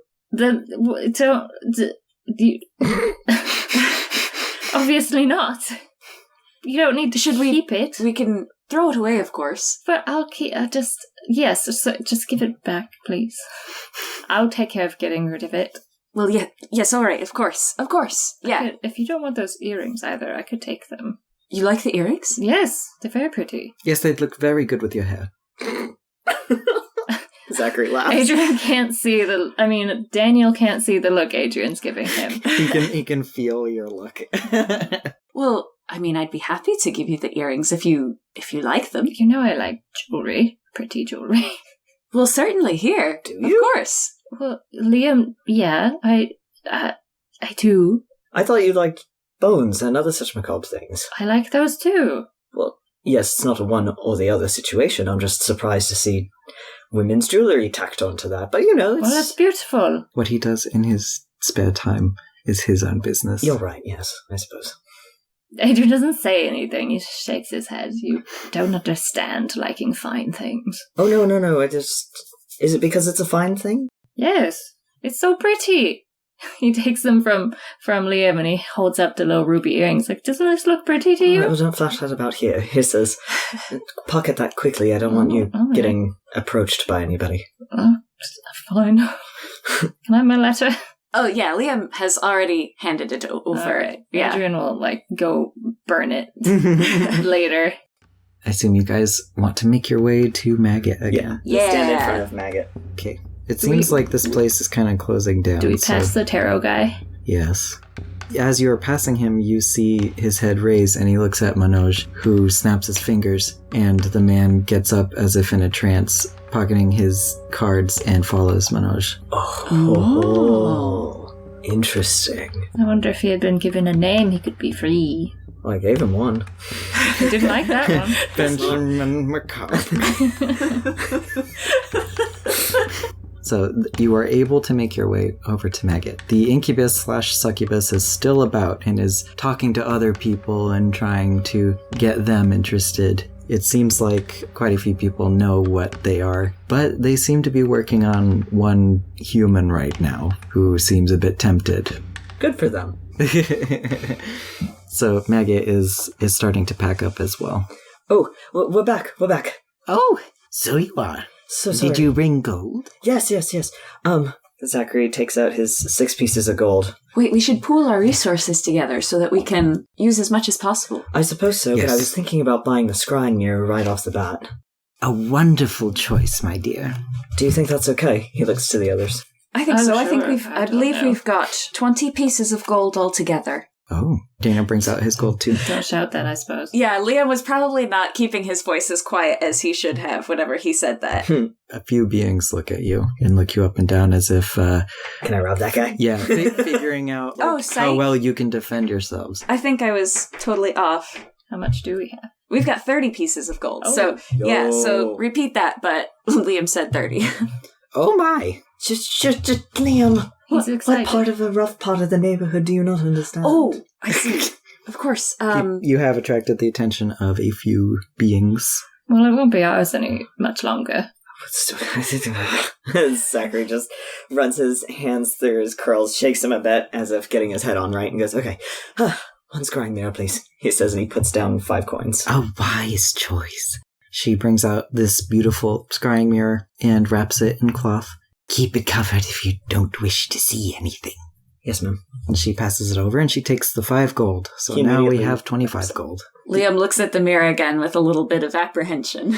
Obviously not. You don't need to keep it. We can throw it away, of course. But I'll keep... just give it back, please. I'll take care of getting rid of it. Well, yes, all right, of course, yeah. If you don't want those earrings either, I could take them. You like the earrings? Yes, they're very pretty. Yes, they'd look very good with your hair. Zachary laughs. Adrian can't see Daniel can't see the look Adrian's giving him. He can feel your look. Well, I mean, I'd be happy to give you the earrings if you like them. You know I like jewelry. Pretty jewelry. Well, certainly, here. Do you? Of course. Well, Liam, yeah, I do. I thought you liked bones and other such macabre things. I like those too. Well, yes, it's not a one or the other situation. I'm just surprised to see women's jewelry tacked onto that. But, it's... Well, that's beautiful. What he does in his spare time is his own business. You're right, yes, I suppose. Adrian doesn't say anything. He just shakes his head. You don't understand liking fine things. Oh, no, I just... Is it because it's a fine thing? Yes, it's so pretty. He takes them from Liam and he holds up the little ruby earrings. Like, doesn't this look pretty to you? Well, don't flash that about here. Here says, pocket that quickly. I don't want you getting approached by anybody. Fine. Can I have my letter? Oh, yeah, Liam has already handed it over. Right. Yeah. Adrian will, go burn it later. I assume you guys want to make your way to Maggot again. Yeah. Stand in front of Maggot. Okay. It seems like this place is kind of closing down. Do we pass the tarot guy? Yes. As you are passing him, you see his head raise, and he looks at Manoj, who snaps his fingers, and the man gets up as if in a trance, pocketing his cards, and follows Manoj. Oh. Interesting. I wonder if he had been given a name, he could be free. Well, I gave him one. I didn't like that one. Benjamin McCarthy. So you are able to make your way over to Maggot. The incubus/succubus is still about and is talking to other people and trying to get them interested. It seems like quite a few people know what they are, but they seem to be working on one human right now who seems a bit tempted. Good for them. So Maggot is starting to pack up as well. Oh, we're back. Oh, so you are. So sorry. Did you bring gold? Yes. Zachary takes out his 6 pieces of gold. Wait, we should pool our resources together so that we can use as much as possible. I suppose so, but Yes. I was thinking about buying the scrying mirror right off the bat. A wonderful choice, my dear. Do you think that's okay? He looks to the others. I think I'm so. I think sure. I I don't believe know. we've got 20 pieces of gold altogether. Oh, Dana brings out his gold too. Don't shout that, I suppose. Yeah, Liam was probably not keeping his voice as quiet as he should have whenever he said that. A few beings look at you and look you up and down as if, Can I rob that guy? yeah, figuring out Oh, how psych. well you can defend yourselves. I think I was totally off. How much do we have? We've got 30 pieces of gold. Oh. So, yeah, so Yo. repeat that, but Liam said 30. Oh my! Just Liam. He's What excited. part of a rough part of the neighborhood do you not understand? Oh, I see. Of course. You have attracted the attention of a few beings. Well, it won't be ours any much longer. Zachary just runs his hands through his curls, shakes him a bit as if getting his head on right, and goes, okay, one scrying mirror, please. He says, and he puts down 5 coins. A wise choice. She brings out this beautiful scrying mirror and wraps it in cloth. Keep it covered if you don't wish to see anything. Yes, ma'am. And she passes it over and she takes the 5 gold. So He now we immediately have 25 gold. Liam looks at the mirror again with a little bit of apprehension.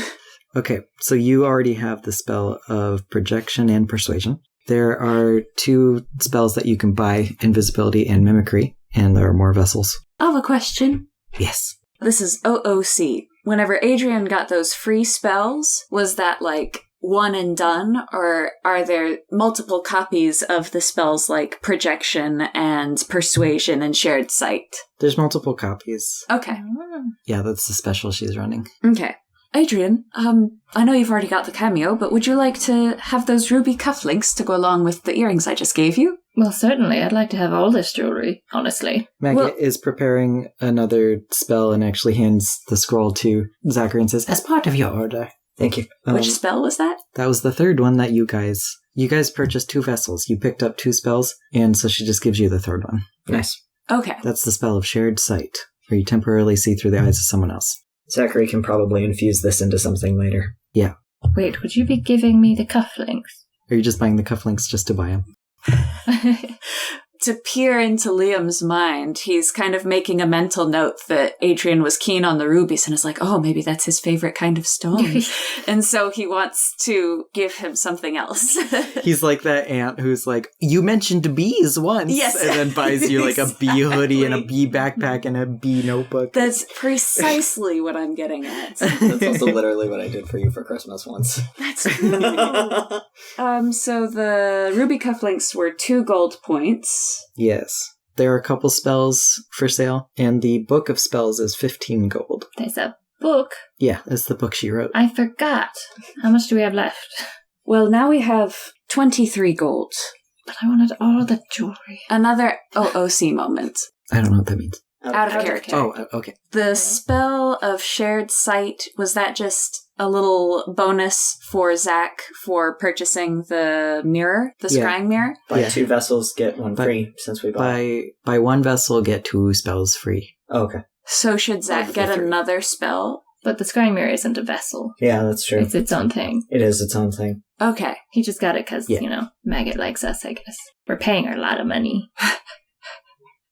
Okay, so you already have the spell of projection and persuasion. There are 2 spells that you can buy, invisibility and mimicry, and there are more vessels. I have a question. Yes. This is OOC. Whenever Adrian got those free spells, was that like one and done, or are there multiple copies of the spells like projection and persuasion and shared sight? There's multiple copies. Okay. Yeah, that's the special she's running. Okay. Adrian, I know you've already got the cameo, but would you like to have those ruby cufflinks to go along with the earrings I just gave you? Well, certainly. I'd like to have all this jewelry, honestly. Maggot Well- is preparing another spell and actually hands the scroll to Zachary and says, As part of your order. Thank you. Which spell was that? that was the 3rd one that you guys purchased 2 vessels. You picked up 2 spells, and so she just gives you the 3rd one. Nice. Okay. That's the spell of shared sight, where you temporarily see through the eyes of someone else. Zachary can probably infuse this into something later. Wait, would you be giving me the cufflinks? Or you're just buying the cufflinks just to buy them? To peer into Liam's mind, he's kind of making a mental note that Adrian was keen on the rubies and is like, oh, maybe that's his favorite kind of stone. And so he wants to give him something else. He's like that aunt who's like, you mentioned bees once. Yes. And then buys you like a bee hoodie and a Exactly. bee backpack and a bee notebook. That's precisely what I'm getting at. That's also literally what I did for you for Christmas once. That's true. So the ruby cufflinks were 2 gold points. Yes. There are a couple spells for sale, and the book of spells is 15 gold. There's a book. Yeah, that's the book she wrote. I forgot. How much do we have left? Well, now we have 23 gold. But I wanted all the jewelry. Another OOC moment. I don't know what that means. Out of character. Oh, okay. The spell of shared sight, was that just a little bonus for Zach for purchasing the mirror, the Yeah. scrying mirror? Buy Yeah. 2 vessels, get 1 But- free since we bought it. By 1 vessel, get 2 spells free. Oh, okay. So should Zach Both get of the 3. another spell? But the scrying mirror isn't a vessel. Yeah, that's true. It's its own thing. It is its own thing. Okay. He just got it because, Yeah. Maggot likes us, I guess. We're paying her a lot of money.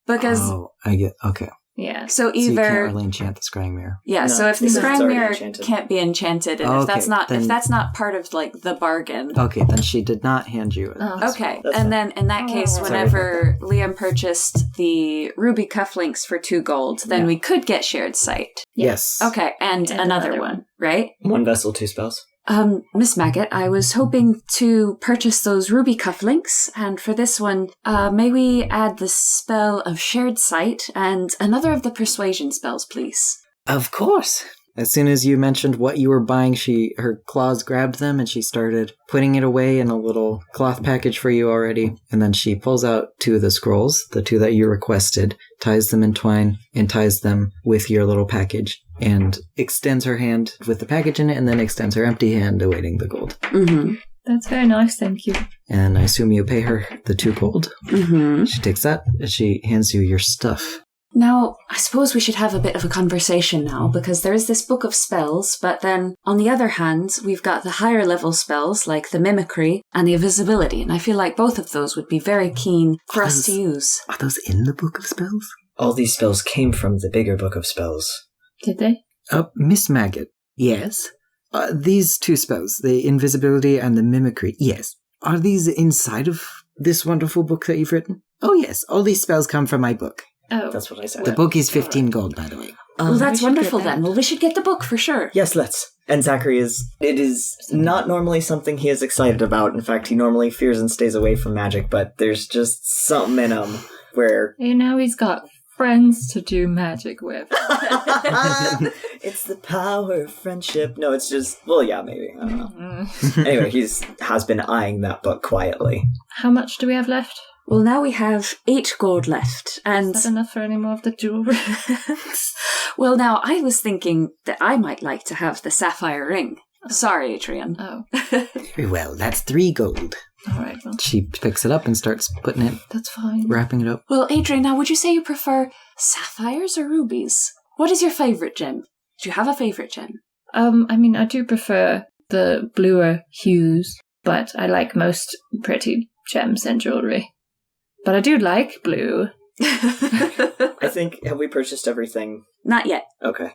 Because, Oh, I get, okay. Yeah. so So you can't either... really enchant the scrying mirror. Yeah, No, so if the because it's scrying already mirror enchanted. can't be enchanted, and Oh, if that's okay, not then- part of like the bargain, Okay, then she did not hand you it. Oh. okay. That's And fine. then in that Oh. case, Sorry whenever Liam purchased the ruby cufflinks for 2 gold, then Yeah. we could get shared sight. Yes. Okay, and And another another one, right? 1 vessel, 2 spells. Miss Maggot, I was hoping to purchase those ruby cufflinks, and for this one, may we add the spell of shared sight and another of the persuasion spells, please? Of course. As soon as you mentioned what you were buying, her claws grabbed them and she started putting it away in a little cloth package for you already. And then she pulls out 2 of the scrolls, the 2 that you requested, ties them in twine, and ties them with your little package, and extends her hand with the package in it, and then extends her empty hand awaiting the gold. Mm-hmm. That's very nice, thank you. And I assume you pay her the 2 gold. Mm-hmm. She takes that and she hands you your stuff. Now, I suppose we should have a bit of a conversation now, because there is this book of spells, but then, on the other hand, we've got the higher level spells, like the mimicry and the invisibility, and I feel like both of those would be very keen for us to use. Are those in the book of spells? All these spells came from the bigger book of spells. Did they? Miss Maggot. Yes. These two spells, the invisibility and the mimicry, Yes. are these inside of this wonderful book that you've written? Oh, yes. All these spells come from my book. Oh. That's what I said. The book is 15 gold, by the way. Well, that's we should wonderful get that. then. Well, we should get the book for sure. Yes, let's. And Zachary it is not normally something he is excited about. In fact, he normally fears and stays away from magic, but there's just something in him where... And now he's got friends to do magic with. It's the power of friendship. No, it's just... Well, yeah, maybe. I don't know. Anyway, has been eyeing that book quietly. How much do we have left? Well, now we have 8 gold left, and... Is that enough for any more of the jewelry? Well, now, I was thinking that I might like to have the sapphire ring. Sorry, Adrian. Oh, Very well. That's 3 gold. all right. Well, She picks it up and starts putting it, that's fine. wrapping it up. Well, Adrian, now, would you say you prefer sapphires or rubies? What is your favourite gem? Do you have a favourite gem? I mean, I do prefer the bluer hues, but I like most pretty gems and jewelry. But I do like blue. I think, have we purchased everything? Not yet. Okay.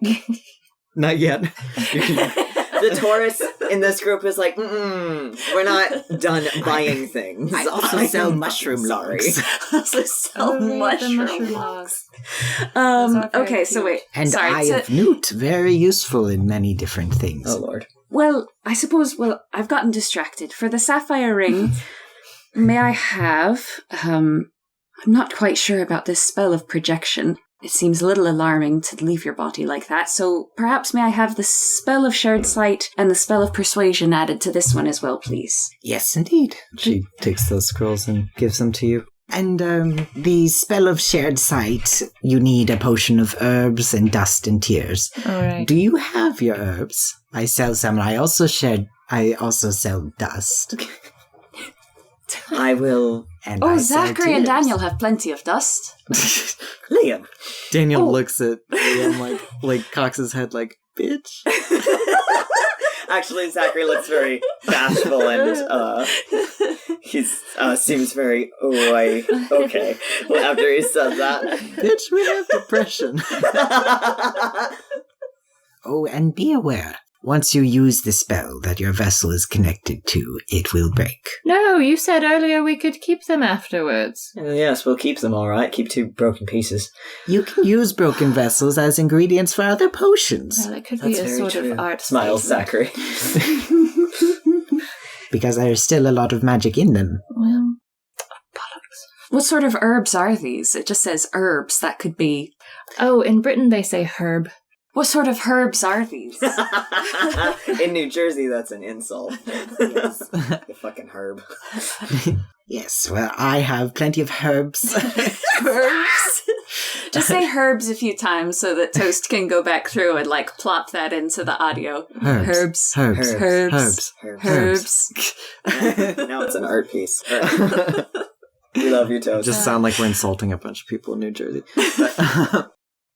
Not yet. The Taurus in this group is like, we're not done buying things. I also sell mushroom sorry. logs. Also sell Oh, right, the mushroom logs. Those are very Okay, so cute. wait. And Sorry, Eye of Newt, very useful in many different things. Oh, Lord. Well, I suppose, I've gotten distracted. For the sapphire ring, may I have, I'm not quite sure about this spell of projection. It seems a little alarming to leave your body like that, so perhaps may I have the spell of shared sight and the spell of persuasion added to this one as well, please? Yes, indeed. She takes those scrolls and gives them to you. And the spell of shared sight, you need a potion of herbs and dust and tears. All right. Do you have your herbs? I sell some, and I also sell dust. I will... And Oh, I sell Zachary and tears. Daniel have plenty of dust. Liam. Daniel Oh. looks at Liam like cocks his head like, bitch. Actually, Zachary looks very bashful and seems very okay after he said that. Bitch, we have depression. Oh, and be aware. Once you use the spell that your vessel is connected to, it will break. No, you said earlier we could keep them afterwards. Yes, we'll keep them all right. Keep 2 broken pieces. You can use broken vessels as ingredients for other potions. Well, it could be a sort of art. Smiles, statement. Zachary. Because there's still a lot of magic in them. Well, bollocks. What sort of herbs are these? It just says herbs. That could be... Oh, in Britain they say herb. What sort of herbs are these? In New Jersey, that's an insult. Yes. You fucking herb. Yes, well, I have plenty of herbs. Herbs? Just say herbs a few times so that Toast can go back through and, plop that into the audio. Herbs. Herbs. Herbs. Herbs. Now it's an art piece. We love you, Toast. Just sound like we're insulting a bunch of people in New Jersey.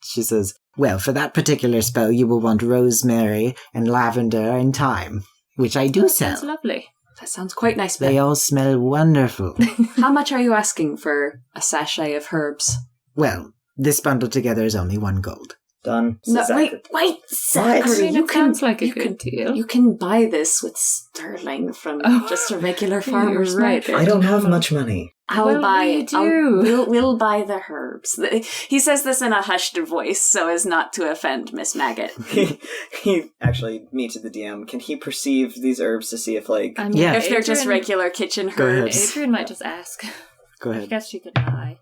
She says, well, for that particular spell, you will want rosemary and lavender and thyme, which I do Sounds sell. lovely. That sounds quite nice. They all smell wonderful. How much are you asking for a sachet of herbs? Well, this bundle together is only 1 gold. Done. No, Zachary. wait, I Zachary, mean, it sounds like a you good can, deal. You can buy this with sterling from just a regular farmer's you're right. market. I don't have much money. I'll Well, buy we it. do. We'll buy the herbs. He says this in a hushed voice so as not to offend Miss Maggot. He actually, me to the DM, can he perceive these herbs to see if, I mean, Yeah. If they're just Adrian- regular kitchen Go ahead. herbs. Adrian might just ask. Go I ahead. guess she could buy.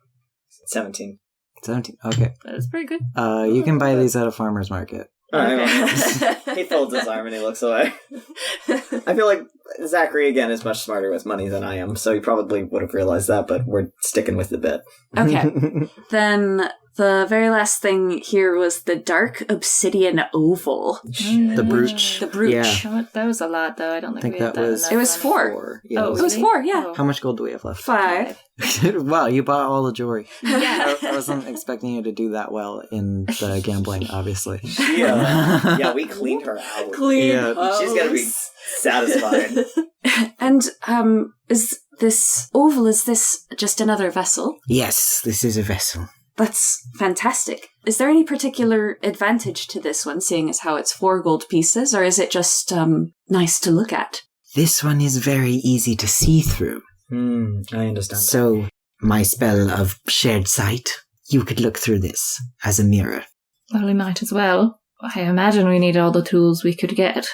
17. 17. Okay. That's pretty good. You can buy these at a farmer's market. Alright, well, he folds his arm and he looks away. I feel like Zachary, again, is much smarter with money than I am, so he probably would have realized that, but we're sticking with the bit. Okay. Then The very last thing here was the dark obsidian oval. The brooch. The brooch. Yeah. That was a lot, though. I don't think we that had that was... enough It was money. 4. Yeah, It was 4, yeah. Oh. How much gold do we have left? 5. Wow, you bought all the jewelry. Yeah. I wasn't expecting you to do that well in the gambling, obviously. Yeah, we cleaned her out. Clean. Yeah. She's gotta be satisfied. And is this oval, is this just another vessel? Yes, this is a vessel. That's fantastic. Is there any particular advantage to this one, seeing as how it's 4 gold pieces, or is it just nice to look at? This one is very easy to see through. I understand. So, my spell of shared sight, you could look through this as a mirror. Well, we might as well. I imagine we need all the tools we could get.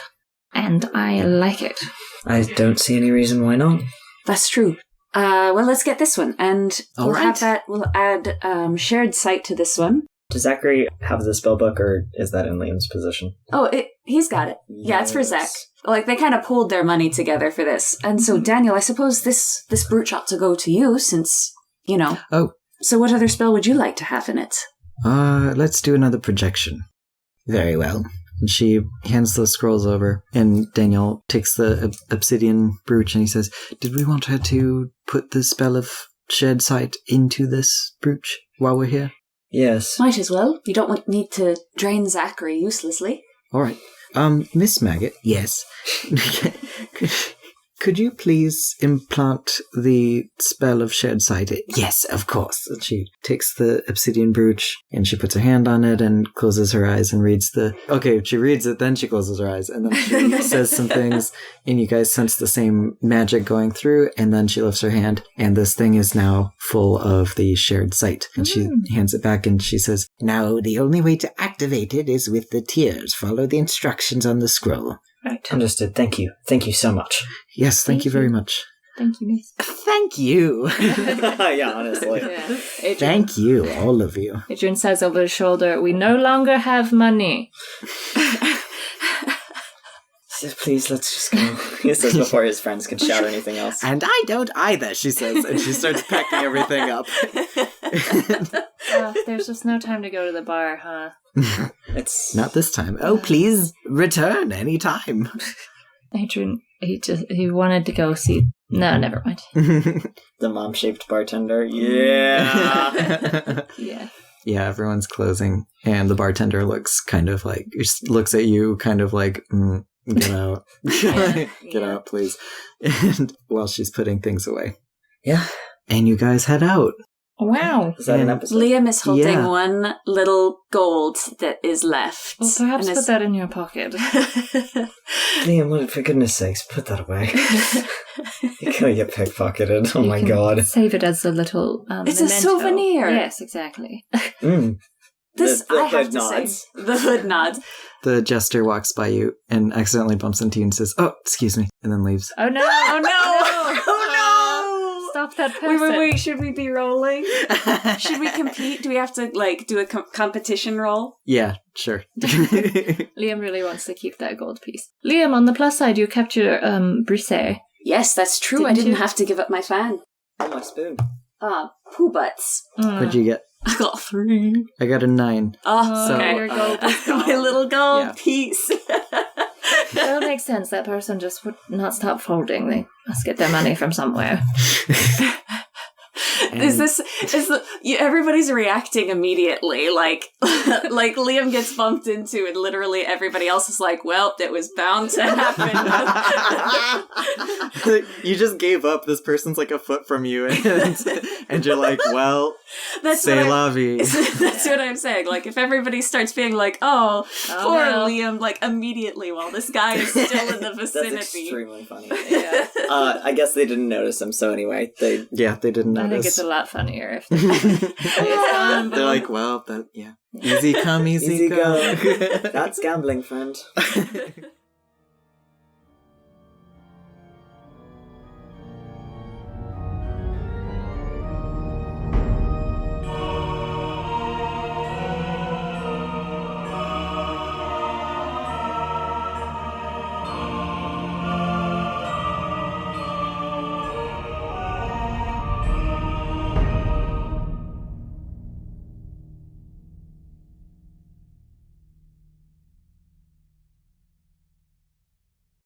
And I like it. I don't see any reason why not. That's true. Well, let's get this one, and All right. we'll add shared sight to this one. Does Zachary have the spellbook, or is that in Liam's position? Oh, he's got it. Yeah, it's for Zach. Yes. Like, they kind of pooled their money together for this. And so, Daniel, I suppose this brooch ought to go to you, since, you know. Oh. So what other spell would you like to have in it? Let's do another projection. Very well. And she hands the scrolls over, and Daniel takes the obsidian brooch, and he says, "Did we want her to put the spell of shared sight into this brooch while we're here?" Yes. Might as well. You don't need to drain Zachary uselessly. All right. Miss Maggot, Yes. could you please implant the spell of shared sight? Yes, of course. And she takes the obsidian brooch, and she puts her hand on it and closes her eyes and reads she reads it, then she closes her eyes, and then she says some things, and you guys sense the same magic going through, and then she lifts her hand, and this thing is now full of the shared sight. And she hands it back, and she says, Now, the only way to activate it is with the tears. Follow the instructions on the scroll. Right. Understood. Thank you. Thank you so much. "Yes, thank you very much." Thank you, Miss. Thank you. Yeah, honestly. Yeah. Adrian, Thank you, all of you. Adrian says over his shoulder, "We no longer have money." Please, let's just go. He says before his friends can shout anything else. And I don't either, she says. And she starts packing everything up. There's just no time to go to the bar, huh? It's Not this time. Oh, please return anytime. Adrian, he wanted to go see... No, never mind. the mom-shaped bartender. Yeah. Yeah. Yeah, everyone's closing, and the bartender looks looks at you kind of like, get out. Get out, please. And while she's putting things away. Yeah. And you guys head out. Wow. Is that an And episode? Liam is holding Yeah. one little gold that is left. Well, perhaps And put that in your pocket. Liam, for goodness sakes, put that away. You're gonna get pickpocketed. Oh You my can god. Save it as a little It's a memento. souvenir. Yes, exactly. This, The I have hood to nods. say. The hood nods. The jester walks by you and accidentally bumps into you and says, "Oh, excuse me," and then leaves. Oh no! Oh no! Oh no! Stop that person! Wait. Should we be rolling? Should we compete? Do we have to, do a competition roll? Yeah, sure. Liam really wants to keep that gold piece. Liam, on the plus side, you kept your brisset. Yes, that's true. I Didn't didn't you? have to give up my fan. Oh, my spoon. Poo butts. What'd you get? I got 3. I got a 9. Oh, So, okay. your gold is gone. My little gold Yeah. piece. That makes sense. That person just would not stop folding. They must get their money from somewhere. Everybody's reacting immediately, like Liam gets bumped into and literally everybody else is like, well, it was bound to happen. You just gave up. This person's like a foot from you, and you're like, well, That's c'est what la vie. That's what I'm saying. Like, if everybody starts being like, oh poor no. Liam, like, immediately while this guy is still in the That's vicinity. extremely funny. Yeah. I guess they didn't notice him, so anyway, they... Yeah, they didn't I think notice. it's a lot funnier if They're like, well, easy come, easy, Easy go. go. That's gambling, friend.